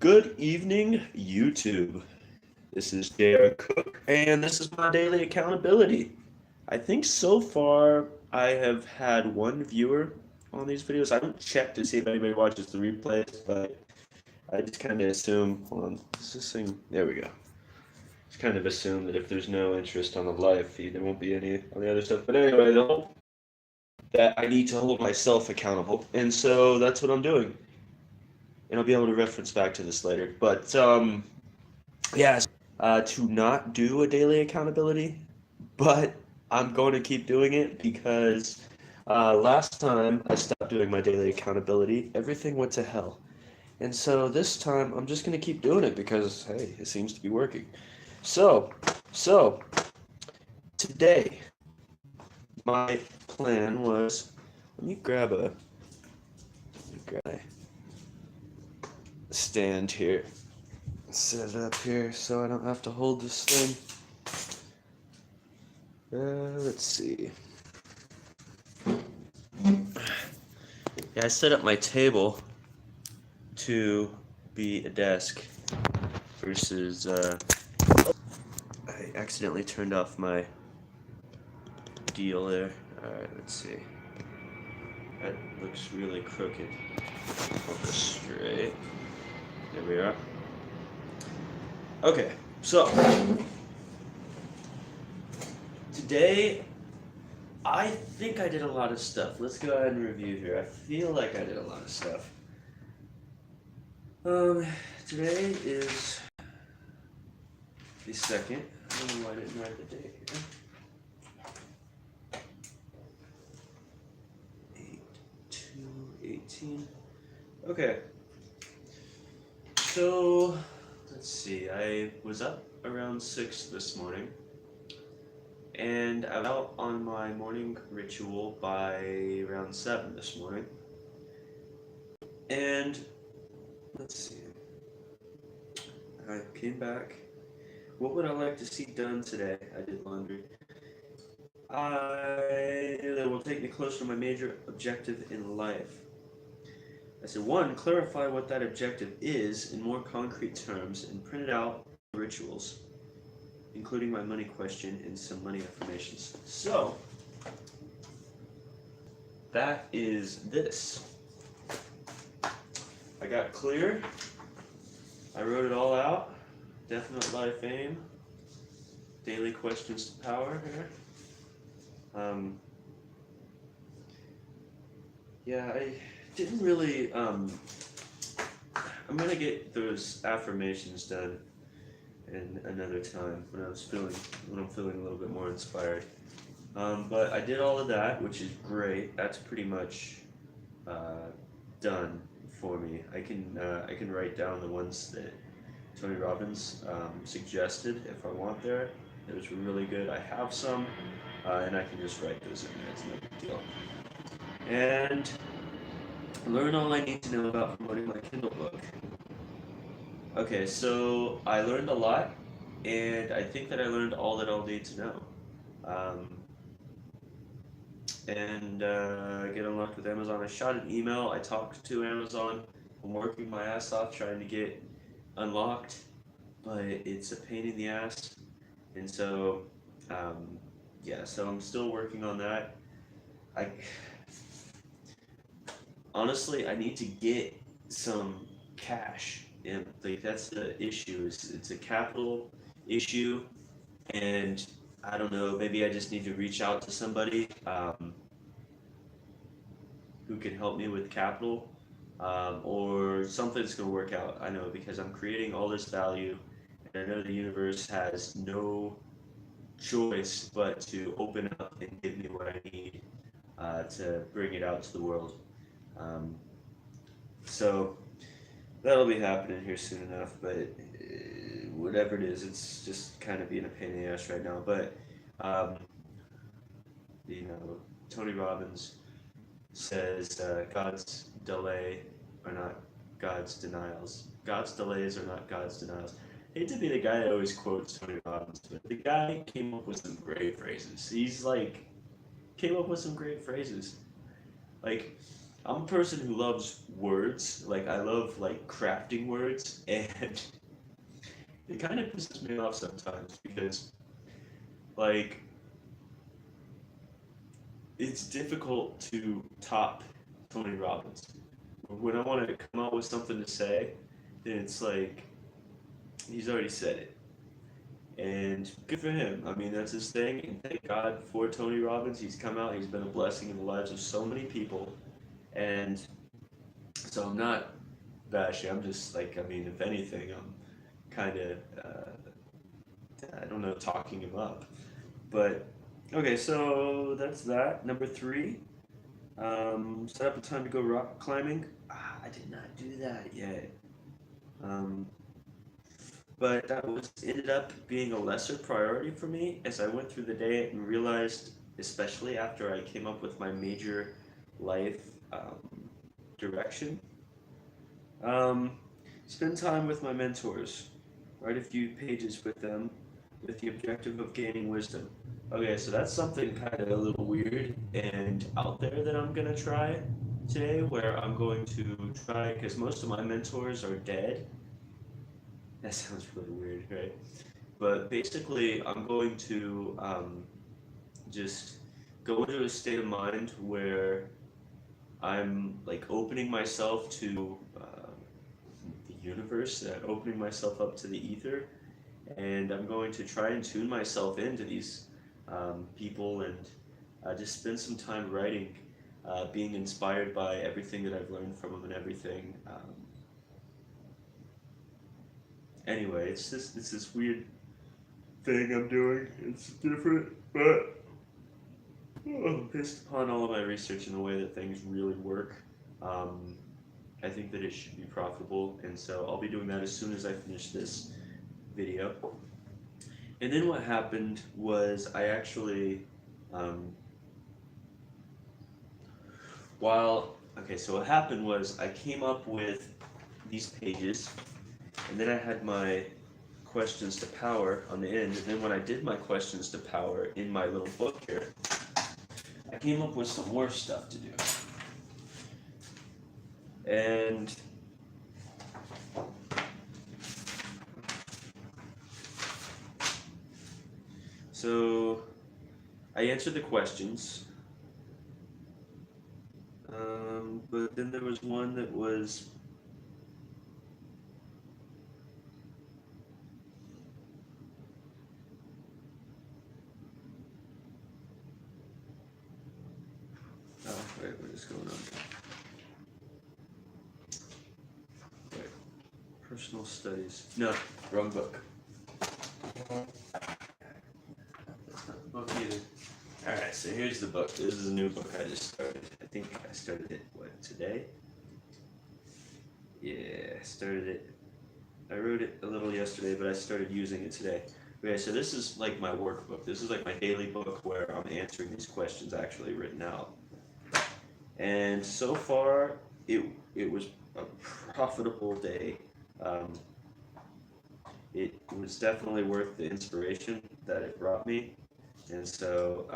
Good evening, YouTube. This is Jared Cook, and this is my daily accountability. I think so far I have had one viewer on these videos. I don't check to see if anybody watches the replays, but I just kind of assume. Hold on, is this thing? There we go. Just kind of assume that if there's no interest on the live feed, there won't be any on the other stuff. But anyway, the whole that I need to hold myself accountable, and so that's what I'm doing. And I'll be able to reference back to this later. But yeah, to not do a daily accountability, but I'm going to keep doing it because last time I stopped doing my daily accountability, everything went to hell. And so this time I'm just going to keep doing it because, hey, it seems to be working. So, today, my plan was let me grab a stand here, set it up here so I don't have to hold this thing. Let's see. Yeah, I set up my table to be a desk versus I accidentally turned off my deal there. Alright, let's see. That looks really crooked. Focus straight. There we are. Okay, so today I think I did a lot of stuff. Let's go ahead and review here. I feel like I did a lot of stuff. Today is the second. I don't know why I didn't write the date here. 8/2/18. Okay. So let's see. I was up around 6 this morning, and I was out on my morning ritual by around 7 this morning. And let's see. I came back. What would I like to see done today? I did laundry. That will take me closer to my major objective in life. I said, one, clarify what that objective is in more concrete terms and print it out rituals, including my money question and some money affirmations. So, that is this. I got clear. I wrote it all out. Definite life aim. Daily questions to power here. Yeah, I didn't really. I'm gonna get those affirmations done in another time when I'm feeling a little bit more inspired. But I did all of that, which is great. That's pretty much done for me. I can write down the ones that Tony Robbins suggested if I want there. It was really good. I have some, and I can just write those in there. It's no big deal. And learn all I need to know about promoting my Kindle book. Okay, so I learned a lot, and I think that I learned all that I'll need to know. Um, and get unlocked with Amazon. I shot an email. I talked to Amazon. I'm working my ass off trying to get unlocked, but it's a pain in the ass. And so, yeah, so I'm still working on that. I honestly, I need to get some cash. And like that's the issue. It's a capital issue, and I don't know. Maybe I just need to reach out to somebody who can help me with capital, or something's gonna work out. I know because I'm creating all this value, and I know the universe has no choice but to open up and give me what I need to bring it out to the world. Um, so that'll be happening here soon enough, but whatever it is, it's just kind of being a pain in the ass right now. But um, Tony Robbins says God's delay are not God's denials. God's delays are not God's denials. I hate to be the guy that always quotes Tony Robbins, but the guy came up with some great phrases. He's like came up with some great phrases. Like I'm a person who loves words. Like I love like crafting words, and it kind of pisses me off sometimes because like it's difficult to top Tony Robbins. When I want to come up with something to say, then it's like he's already said it. And good for him. I mean, that's his thing. And thank God for Tony Robbins. He's come out, he's been a blessing in the lives of so many people. And so I'm not bashing. I'm just like, I mean, if anything, I'm kind of, I don't know, talking him up. But okay, so that's that. Number three, set up a time to go rock climbing. I did not do that yet. Um, but that was ended up being a lesser priority for me as I went through the day and realized, especially after I came up with my major life direction, um, spend time with my mentors, write a few pages with them with the objective of gaining wisdom. Okay, so that's something kind of a little weird and out there that I'm gonna try today, where I'm going to try, because most of my mentors are dead. That sounds really weird, right? But basically, I'm going to just go into a state of mind where I'm like opening myself to the universe, opening myself up to the ether, and I'm going to try and tune myself into these people and just spend some time writing, being inspired by everything that I've learned from them and everything. Anyway, it's this weird thing I'm doing. It's different, but based upon all of my research and the way that things really work, um, I think that it should be profitable, and so I'll be doing that as soon as I finish this video. And then what happened was I actually, um, so what happened was I came up with these pages, and then I had my questions to power on the end, and then when I did my questions to power in my little book here, I came up with some more stuff to do. And so I answered the questions, but then there was one that was wait, what is going on? Wait, personal studies. No, wrong book. That's not the book either. Alright, so here's the book. This is a new book I just started. I think I started it, today? Yeah, I started it. I wrote it a little yesterday, but I started using it today. Okay, so this is like my workbook. This is like my daily book where I'm answering these questions actually written out. And so far, it was a profitable day. Um, it was definitely worth the inspiration that it brought me, and so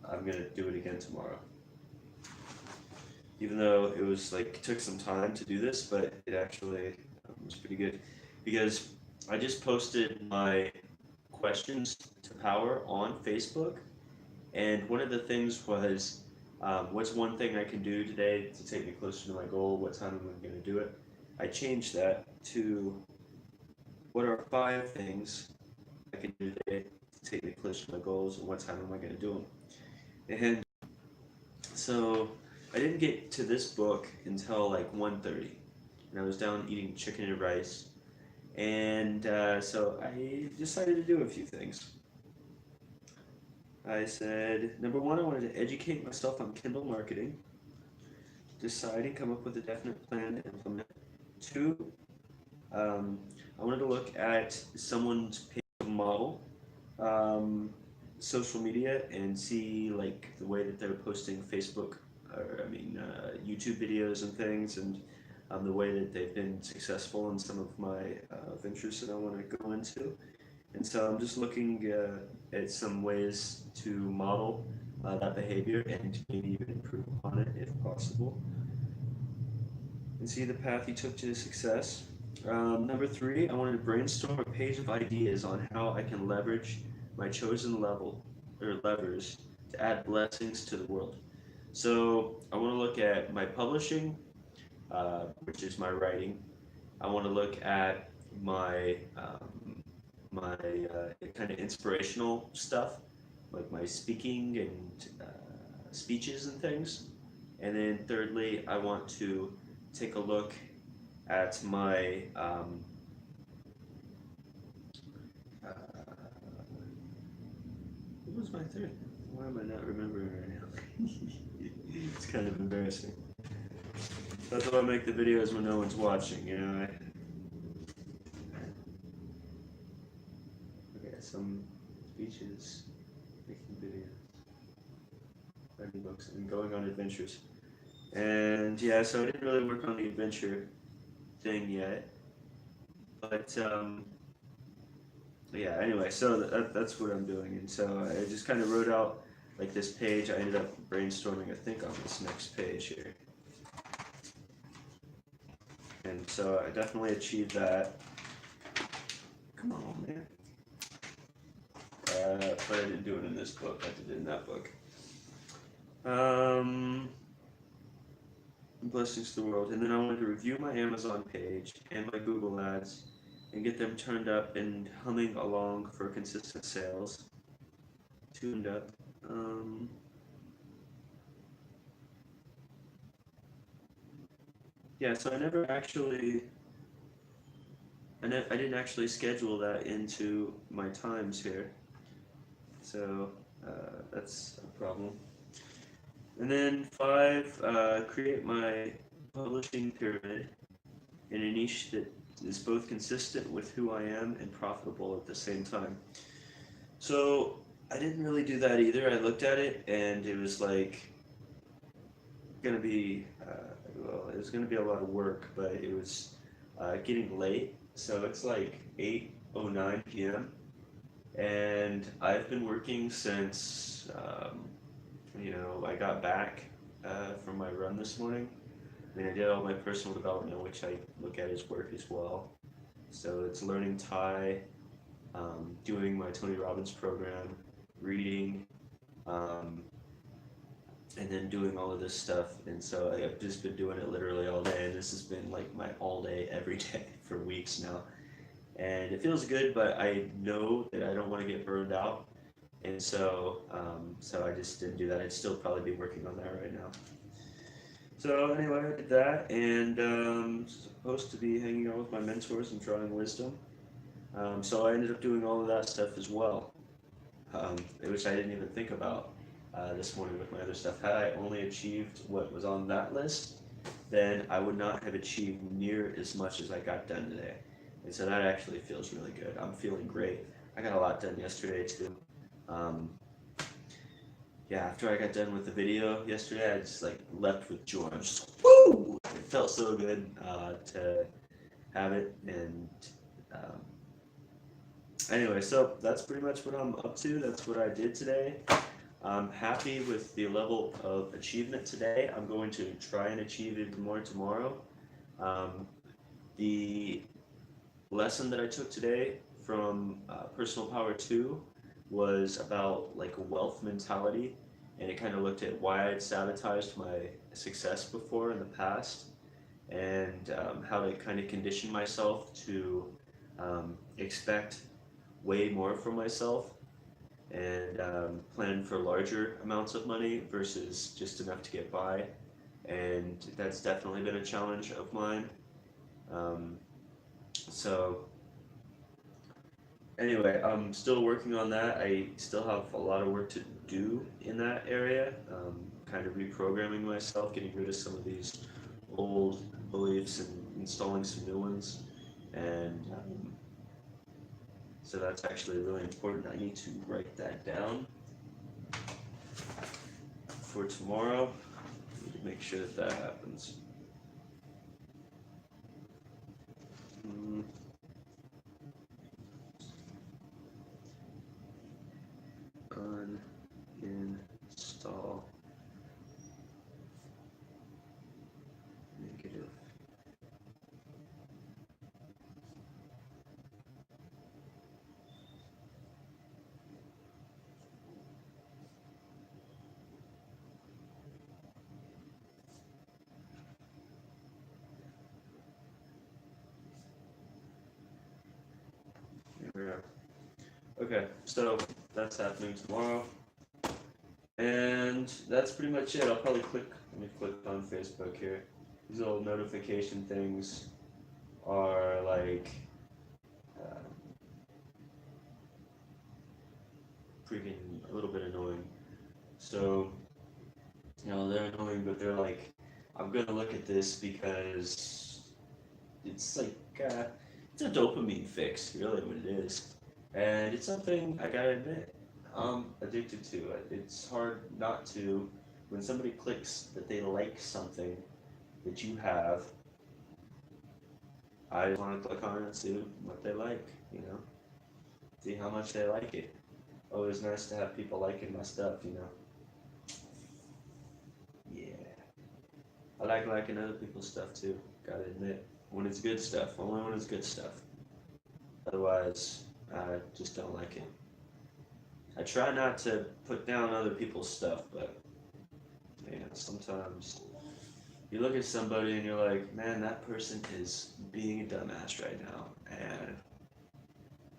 I'm gonna do it again tomorrow. Even though it was like took some time to do this, but it actually was pretty good because I just posted my questions to power on Facebook, and one of the things was, what's one thing I can do today to take me closer to my goal? What time am I going to do it? I changed that to what are 5 things I can do today to take me closer to my goals, and what time am I going to do them? And so I didn't get to this book until like 1:30, and I was down eating chicken and rice, and so I decided to do a few things. I said, number one, I wanted to educate myself on Kindle marketing, decide and come up with a definite plan to implement. Two, I wanted to look at someone's page model, um, social media, and see like the way that they're posting Facebook, or I mean YouTube videos and things, and the way that they've been successful in some of my ventures that I want to go into. And so I'm just looking at some ways to model that behavior and maybe even improve upon it if possible. and see the path he took to success. Number three, I wanted to brainstorm a page of ideas on how I can leverage my chosen level or levers to add blessings to the world. So I want to look at my publishing, which is my writing. I want to look at my kind of inspirational stuff, like my speaking and speeches and things. And then thirdly, I want to take a look at my uh, what was my third? Why am I not remembering right now? It's kind of embarrassing. That's why I make the videos when no one's watching, you know. Okay, some speeches, making videos, writing books, and going on adventures. And yeah, so I didn't really work on the adventure thing yet, but yeah. Anyway, so that's what I'm doing, and so I just kind of wrote out like this page. I ended up brainstorming, I think, on this next page here, and so I definitely achieved that. Come on, man. But I didn't do it in this book. I did it in that book. Blessings to the world. And then I wanted to review my Amazon page and my Google ads and get them turned up and humming along for consistent sales. Tuned up. Yeah, so I didn't actually schedule that into my times here. So that's a problem. And then five, create my publishing pyramid in a niche that is both consistent with who I am and profitable at the same time. So I didn't really do that either. I looked at it and it was like gonna be well, it was gonna be a lot of work, but it was getting late. So it's like 8:09 p.m. and I've been working since I got back from my run this morning. I mean, I did all my personal development, which I look at as work as well. So it's learning Thai, doing my Tony Robbins program, reading, um, and then doing all of this stuff. And so I've just been doing it literally all day. And this has been like my all day, every day for weeks now. And it feels good, but I know that I don't want to get burned out. And so I just didn't do that. I'd still probably be working on that right now. So anyway, I did that, and supposed to be hanging out with my mentors and drawing wisdom. So I ended up doing all of that stuff as well, which I didn't even think about this morning with my other stuff. Had I only achieved what was on that list, then I would not have achieved near as much as I got done today. And so that actually feels really good. I'm feeling great. I got a lot done yesterday too. Um, yeah, after I got done with the video yesterday, I just like left with joy. I'm just woo! It felt so good to have it, and um, anyway, so that's pretty much what I'm up to. That's what I did today. I'm happy with the level of achievement today. I'm going to try and achieve even more tomorrow. The lesson that I took today from Personal Power 2 was about like a wealth mentality, and it kind of looked at why I'd sabotaged my success before in the past, and how to kind of condition myself to expect way more from myself, and plan for larger amounts of money versus just enough to get by. And that's definitely been a challenge of mine. Um, so anyway, I'm still working on that. I still have a lot of work to do in that area. Kind of reprogramming myself, getting rid of some of these old beliefs and installing some new ones. And so that's actually really important. I need to write that down for tomorrow. I need to make sure that that happens. Uninstall negative Yeah. Okay, so that's happening tomorrow. And that's pretty much it. I'll probably let me click on Facebook here. These little notification things are like uh, freaking a little bit annoying. So, they're annoying, but they're like, I'm gonna look at this because it's like, it's a dopamine fix, really, what it is. And it's something I gotta admit, I'm addicted to. It's hard not to when somebody clicks that they like something that you have. I just want to click on it and see what they like, see how much they like it. Always nice to have people liking my stuff. Yeah. I like liking other people's stuff too, gotta admit. When it's good stuff, only when it's good stuff. Otherwise, I just don't like it. I try not to put down other people's stuff, but man, sometimes you look at somebody and you're like, man, that person is being a dumbass right now, and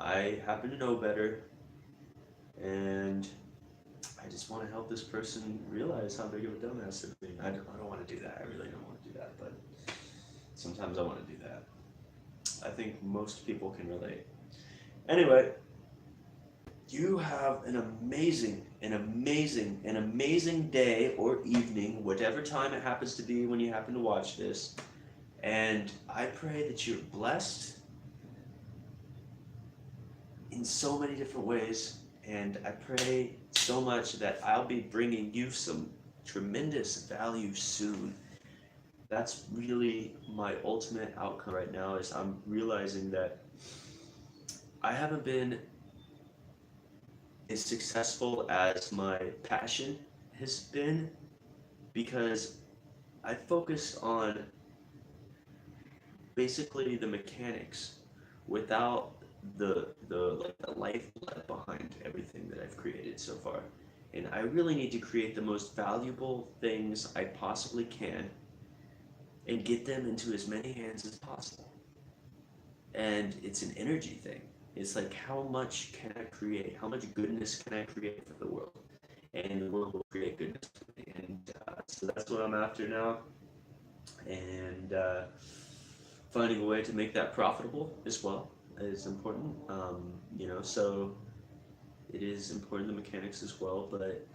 I happen to know better, and I just want to help this person realize how big of a dumbass they're being. I don't want to do that. I really don't want to do that, but sometimes I want to do that. I think most people can relate. Anyway, you have an amazing day or evening, whatever time it happens to be when you happen to watch this. And I pray that you're blessed in so many different ways. And I pray so much that I'll be bringing you some tremendous value soon. That's really my ultimate outcome right now is I'm realizing that I haven't been as successful as my passion has been because I focused on basically the mechanics without the lifeblood behind everything that I've created so far. And I really need to create the most valuable things I possibly can and get them into as many hands as possible. And it's an energy thing. It's like how much can I create? How much goodness can I create for the world? And the world will create goodness for me. And so that's what I'm after now. And finding a way to make that profitable as well is important. So it is important the mechanics as well. But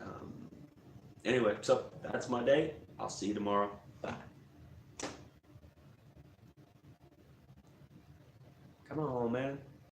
anyway, so that's my day. I'll see you tomorrow. Bye. Come on, man.